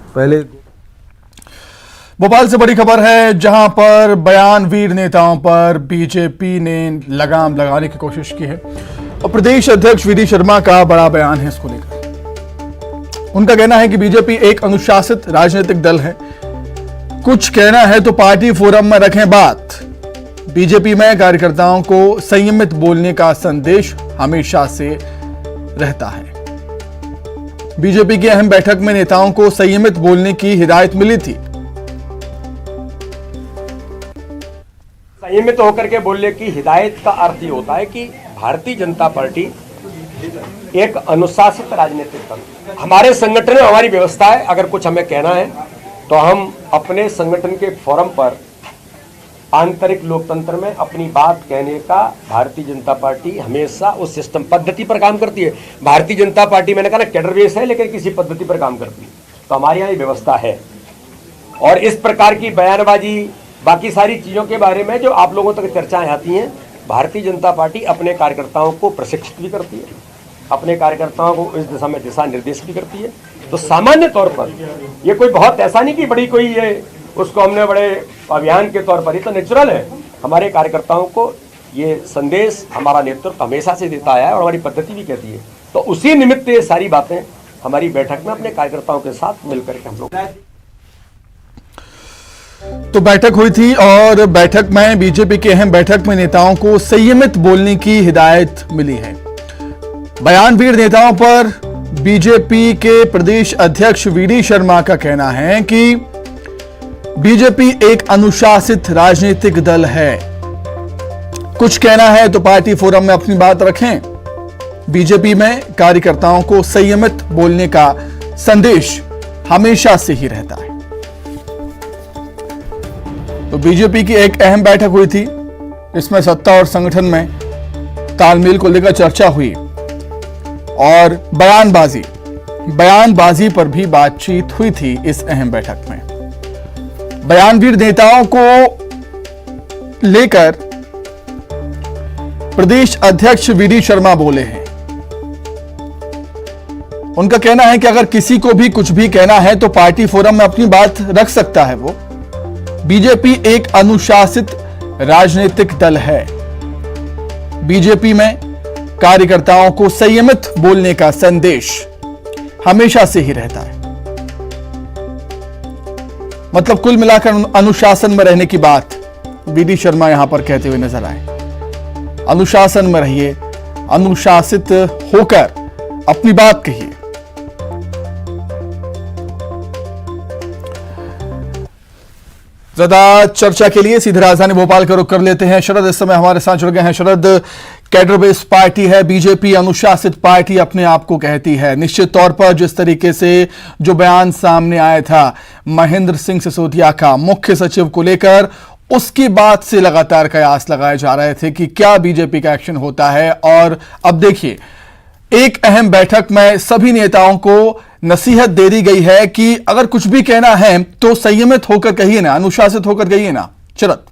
पहले भोपाल से बड़ी खबर है, जहां पर बयानवीर नेताओं पर बीजेपी ने लगाम लगाने की कोशिश की है और प्रदेश अध्यक्ष वीडी शर्मा का बड़ा बयान है इसको लेकर। उनका कहना है कि बीजेपी एक अनुशासित राजनीतिक दल है, कुछ कहना है तो पार्टी फोरम में रखें बात। बीजेपी में कार्यकर्ताओं को संयमित बोलने का संदेश हमेशा से रहता है। बीजेपी की अहम बैठक में नेताओं को संयमित बोलने की हिदायत मिली थी। संयमित होकर के बोलने की हिदायत का अर्थ ये होता है कि भारतीय जनता पार्टी एक अनुशासित राजनीतिक दल, हमारे संगठन में हमारी व्यवस्था है। अगर कुछ हमें कहना है तो हम अपने संगठन के फोरम पर आंतरिक लोकतंत्र में अपनी बात कहने का भारतीय जनता पार्टी हमेशा उस सिस्टम पद्धति पर काम करती है। भारतीय जनता पार्टी मैंने कहा ना कैडर बेस है, लेकिन किसी पद्धति पर काम करती है, तो हमारे यहाँ ये व्यवस्था है। और इस प्रकार की बयानबाजी बाकी सारी चीज़ों के बारे में जो आप लोगों तक चर्चाएं आती हैं, भारतीय जनता पार्टी अपने कार्यकर्ताओं को प्रशिक्षित भी करती है, अपने कार्यकर्ताओं को इस दिशा में दिशा निर्देश भी करती है। तो सामान्य तौर पर ये कोई बहुत ऐसा नहीं कि बड़ी कोई ये उसको हमने बड़े अभियान के तौर पर, ही तो नेचुरल है। हमारे कार्यकर्ताओं को ये संदेश हमारा नेतृत्व हमेशा से देता आया है और हमारी पद्धति भी कहती है। तो उसी निमित्त ये सारी बातें हमारी बैठक में अपने कार्यकर्ताओं के साथ मिलकर के हम लोग तो बैठक हुई थी और बैठक में बीजेपी के अहम बैठक में नेताओं को संयमित बोलने की हिदायत मिली है। बयानवीर नेताओं पर बीजेपी के प्रदेश अध्यक्ष वीडी शर्मा का कहना है कि बीजेपी एक अनुशासित राजनीतिक दल है, कुछ कहना है तो पार्टी फोरम में अपनी बात रखें। बीजेपी में कार्यकर्ताओं को संयमित बोलने का संदेश हमेशा से ही रहता है। तो बीजेपी की एक अहम बैठक हुई थी, इसमें सत्ता और संगठन में तालमेल को लेकर चर्चा हुई और बयानबाजी पर भी बातचीत हुई थी। इस अहम बैठक में बयानवीर नेताओं को लेकर प्रदेश अध्यक्ष वीडी शर्मा बोले हैं। उनका कहना है कि अगर किसी को भी कुछ भी कहना है तो पार्टी फोरम में अपनी बात रख सकता है। वो बीजेपी एक अनुशासित राजनीतिक दल है, बीजेपी में कार्यकर्ताओं को संयमित बोलने का संदेश हमेशा से ही रहता है। मतलब कुल मिलाकर अनुशासन में रहने की बात वीडी शर्मा यहां पर कहते हुए नजर आए। अनुशासन में रहिए, अनुशासित होकर अपनी बात कहिए। ज्यादा चर्चा के लिए सीधे राजधानी भोपाल का रुख कर लेते हैं। शरद इस समय हमारे साथ जुड़ गए हैं। शरद, कैडर बेस्ड पार्टी है बीजेपी, अनुशासित पार्टी अपने आप को कहती है। निश्चित तौर पर जिस तरीके से जो बयान सामने आया था महेंद्र सिंह सिसोदिया का मुख्य सचिव को लेकर, उसकी बात से लगातार कयास लगाए जा रहे थे कि क्या बीजेपी का एक्शन होता है। और अब देखिए, एक अहम बैठक में सभी नेताओं को नसीहत दे दी गई है कि अगर कुछ भी कहना है तो संयमित होकर कहिए ना, अनुशासित होकर कहिए ना। शरद,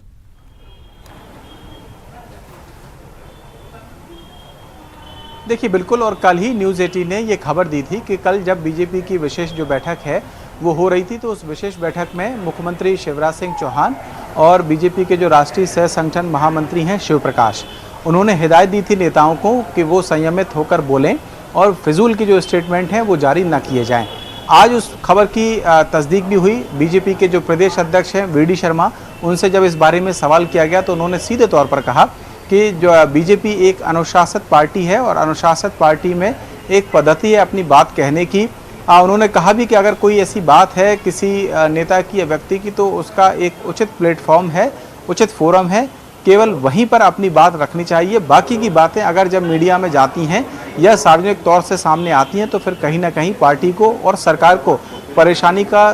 देखिए बिल्कुल, और कल ही न्यूज़ 18 ने ये खबर दी थी कि कल जब बीजेपी की विशेष जो बैठक है वो हो रही थी, तो उस विशेष बैठक में मुख्यमंत्री शिवराज सिंह चौहान और बीजेपी के जो राष्ट्रीय सह संगठन महामंत्री हैं शिव प्रकाश, उन्होंने हिदायत दी थी नेताओं को कि वो संयमित होकर बोलें और फिजूल की जो स्टेटमेंट हैं वो जारी न किए जाएं। आज उस खबर की तस्दीक भी हुई। बीजेपी के जो प्रदेश अध्यक्ष हैं वीडी शर्मा, उनसे जब इस बारे में सवाल किया गया तो उन्होंने सीधे तौर पर कहा कि जो बीजेपी एक अनुशासित पार्टी है और अनुशासित पार्टी में एक पद्धति है अपनी बात कहने की। उन्होंने कहा भी कि अगर कोई ऐसी बात है किसी नेता की या व्यक्ति की तो उसका एक उचित प्लेटफॉर्म है, उचित फोरम है, केवल वहीं पर अपनी बात रखनी चाहिए। बाकी की बातें अगर जब मीडिया में जाती हैं या सार्वजनिक तौर से सामने आती हैं तो फिर कहीं ना कहीं पार्टी को और सरकार को परेशानी का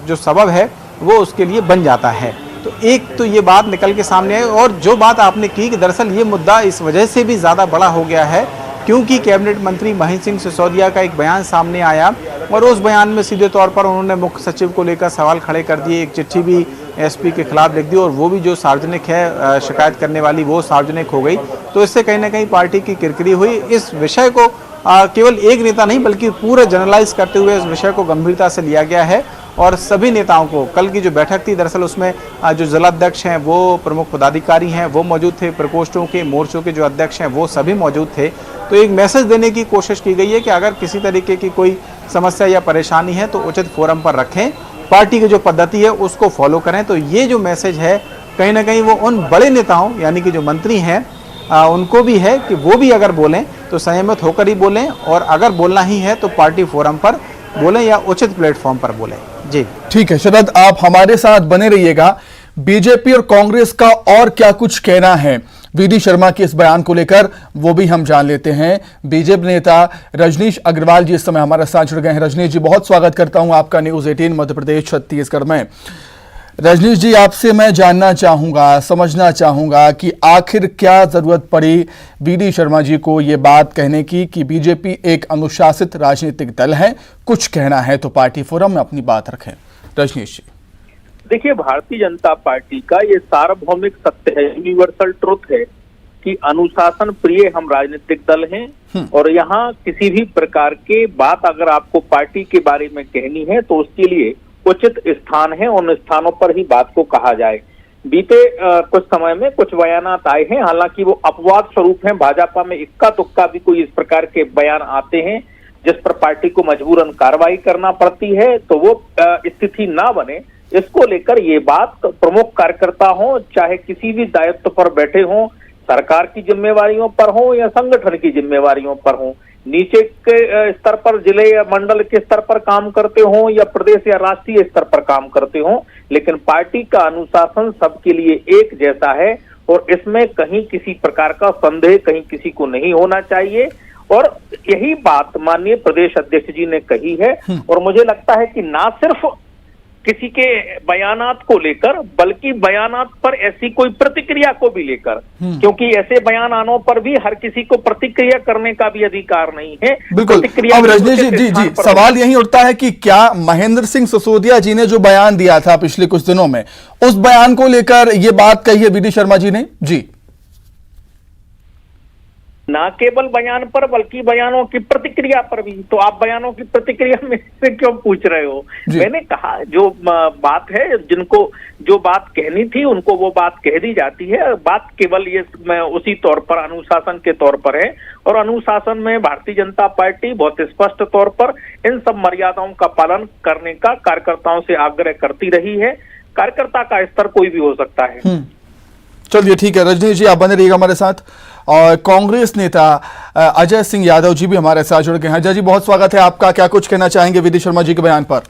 जो सबब है वो उसके लिए बन जाता है। तो एक तो ये बात निकल के सामने आई। और जो बात आपने की कि दरअसल ये मुद्दा इस वजह से भी ज़्यादा बड़ा हो गया है क्योंकि कैबिनेट मंत्री महेंद्र सिंह सिसोदिया का एक बयान सामने आया और उस बयान में सीधे तौर पर उन्होंने मुख्य सचिव को लेकर सवाल खड़े कर दिए। एक चिट्ठी भी एसपी के खिलाफ लिख दी और वो भी जो सार्वजनिक है शिकायत करने वाली वो सार्वजनिक हो गई। तो इससे कहीं ना कहीं पार्टी की किरकिरी हुई। इस विषय को केवल एक नेता नहीं बल्कि पूरे जनरलाइज करते हुए इस विषय को गंभीरता से लिया गया है और सभी नेताओं को कल की जो बैठक थी दरअसल उसमें जो जिलाध्यक्ष हैं वो प्रमुख पदाधिकारी हैं वो मौजूद थे, प्रकोष्ठों के मोर्चों के जो अध्यक्ष हैं वो सभी मौजूद थे। तो एक मैसेज देने की कोशिश की गई है कि अगर किसी तरीके की कोई समस्या या परेशानी है तो उचित फोरम पर रखें, पार्टी की जो पद्धति है उसको फॉलो करें। तो ये जो मैसेज है कहीं ना कहीं वो उन बड़े नेताओं यानी कि जो मंत्री हैं उनको भी है कि वो भी अगर बोलें तो संयमित होकर ही बोलें और अगर बोलना ही है तो पार्टी फोरम पर बोलें या उचित प्लेटफॉर्म पर बोलें। जी ठीक है शरद, आप हमारे साथ बने रहिएगा। बीजेपी और कांग्रेस का और क्या कुछ कहना है वीडी शर्मा के इस बयान को लेकर वो भी हम जान लेते हैं। बीजेपी नेता रजनीश अग्रवाल जी इस समय हमारे साथ जुड़ गए हैं। रजनीश जी, बहुत स्वागत करता हूं आपका न्यूज़ 18 मध्य प्रदेश छत्तीसगढ़ में। रजनीश जी, आपसे मैं जानना चाहूंगा, समझना चाहूंगा कि आखिर क्या जरूरत पड़ी वीडी शर्मा जी को ये बात कहने की कि बीजेपी एक अनुशासित राजनीतिक दल है, कुछ कहना है तो पार्टी फोरम में अपनी बात रखें। रजनीश जी, देखिए, भारतीय जनता पार्टी का ये सार्वभौमिक सत्य है, यूनिवर्सल ट्रुथ है कि अनुशासन प्रिय हम राजनीतिक दल हैं और यहाँ किसी भी प्रकार के बात अगर आपको पार्टी के बारे में कहनी है तो उसके लिए उचित स्थान है, उन स्थानों पर ही बात को कहा जाए। बीते कुछ समय में कुछ बयानात आए हैं, हालांकि वो अपवाद स्वरूप हैं। भाजपा में इक्का तुक्का भी कोई इस प्रकार के बयान आते हैं जिस पर पार्टी को मजबूरन कार्रवाई करना पड़ती है, तो वो स्थिति ना बने इसको लेकर ये बात प्रमुख कार्यकर्ता हो, चाहे किसी भी दायित्व पर बैठे हों, सरकार की जिम्मेवारियों पर हो या संगठन की जिम्मेवारियों पर हो, नीचे के स्तर पर जिले या मंडल के स्तर पर काम करते हो या प्रदेश या राष्ट्रीय स्तर पर काम करते हो, लेकिन पार्टी का अनुशासन सबके लिए एक जैसा है और इसमें कहीं किसी प्रकार का संदेह कहीं किसी को नहीं होना चाहिए। और यही बात माननीय प्रदेश अध्यक्ष जी ने कही है और मुझे लगता है कि ना सिर्फ किसी के बयानात को लेकर बल्कि बयानात पर ऐसी कोई प्रतिक्रिया को भी लेकर, क्योंकि ऐसे बयान आनों पर भी हर किसी को प्रतिक्रिया करने का भी अधिकार नहीं है। बिल्कुल। अब रजनीश जी, सवाल यही उठता है कि क्या महेंद्र सिंह सिसोदिया जी ने जो बयान दिया था पिछले कुछ दिनों में, उस बयान को लेकर ये बात कही है वीडी शर्मा जी ने? जी, ना केवल बयान पर बल्कि बयानों की प्रतिक्रिया पर भी। तो आप बयानों की प्रतिक्रिया में से क्यों पूछ रहे हो? मैंने कहा जो बात है, जिनको जो बात कहनी थी उनको वो बात कह दी जाती है। बात केवल ये उसी तौर पर अनुशासन के तौर पर है और अनुशासन में भारतीय जनता पार्टी बहुत स्पष्ट तौर पर इन सब मर्यादाओं का पालन करने का कार्यकर्ताओं से आग्रह करती रही है। कार्यकर्ता का स्तर कोई भी हो सकता है। चलिए ठीक है रजनीश जी, आप बने रहिएगा हमारे साथ। और कांग्रेस नेता अजय सिंह यादव जी भी हमारे साथ जुड़ गए हैं। अजय जी, बहुत स्वागत है आपका, क्या कुछ कहना चाहेंगे वीडी शर्मा जी के बयान पर?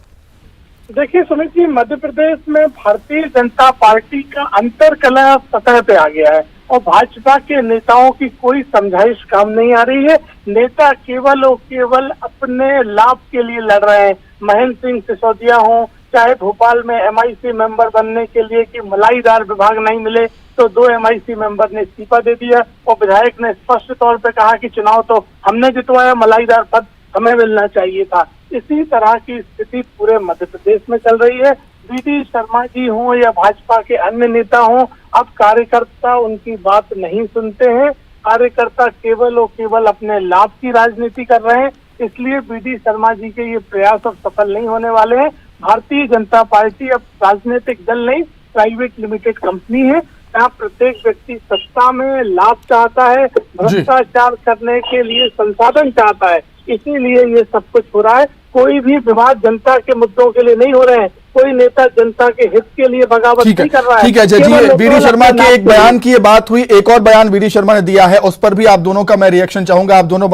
देखिए सुमित जी, मध्य प्रदेश में भारतीय जनता पार्टी का अंतरकलह सतह पे आ गया है और भाजपा के नेताओं की कोई समझाइश काम नहीं आ रही है। नेता केवल और केवल अपने लाभ के लिए लड़ रहे हैं। महेंद्र सिंह सिसोदिया हो, चाहे भोपाल में MIC मेंबर बनने के लिए कि मलाईदार विभाग नहीं मिले तो 2 MIC मेंबर ने इस्तीफा दे दिया और विधायक ने स्पष्ट तौर पे कहा कि चुनाव तो हमने जितवाया, मलाईदार पद हमें मिलना चाहिए था। इसी तरह की स्थिति पूरे मध्य प्रदेश में चल रही है। वीडी शर्मा जी हों या भाजपा के अन्य नेता हों, अब कार्यकर्ता उनकी बात नहीं सुनते हैं। कार्यकर्ता केवल और केवल अपने लाभ की राजनीति कर रहे हैं, इसलिए वीडी शर्मा जी के ये प्रयास अब सफल नहीं होने वाले हैं। भारतीय जनता पार्टी अब राजनीतिक दल नहीं, प्राइवेट लिमिटेड कंपनी है। यहाँ प्रत्येक व्यक्ति सत्ता में लाभ चाहता है, भ्रष्टाचार करने के लिए संसाधन चाहता है, इसीलिए ये सब कुछ हो रहा है। कोई भी विवाद जनता के मुद्दों के लिए नहीं हो रहे हैं, कोई नेता जनता के हित के लिए बगावत नहीं कर रहा है। ठीक है अजय जी, वीडी शर्मा के एक बयान की ये बात हुई, एक और बयान वीडी शर्मा ने दिया है, उस पर भी आप दोनों का मैं रिएक्शन चाहूंगा। आप दोनों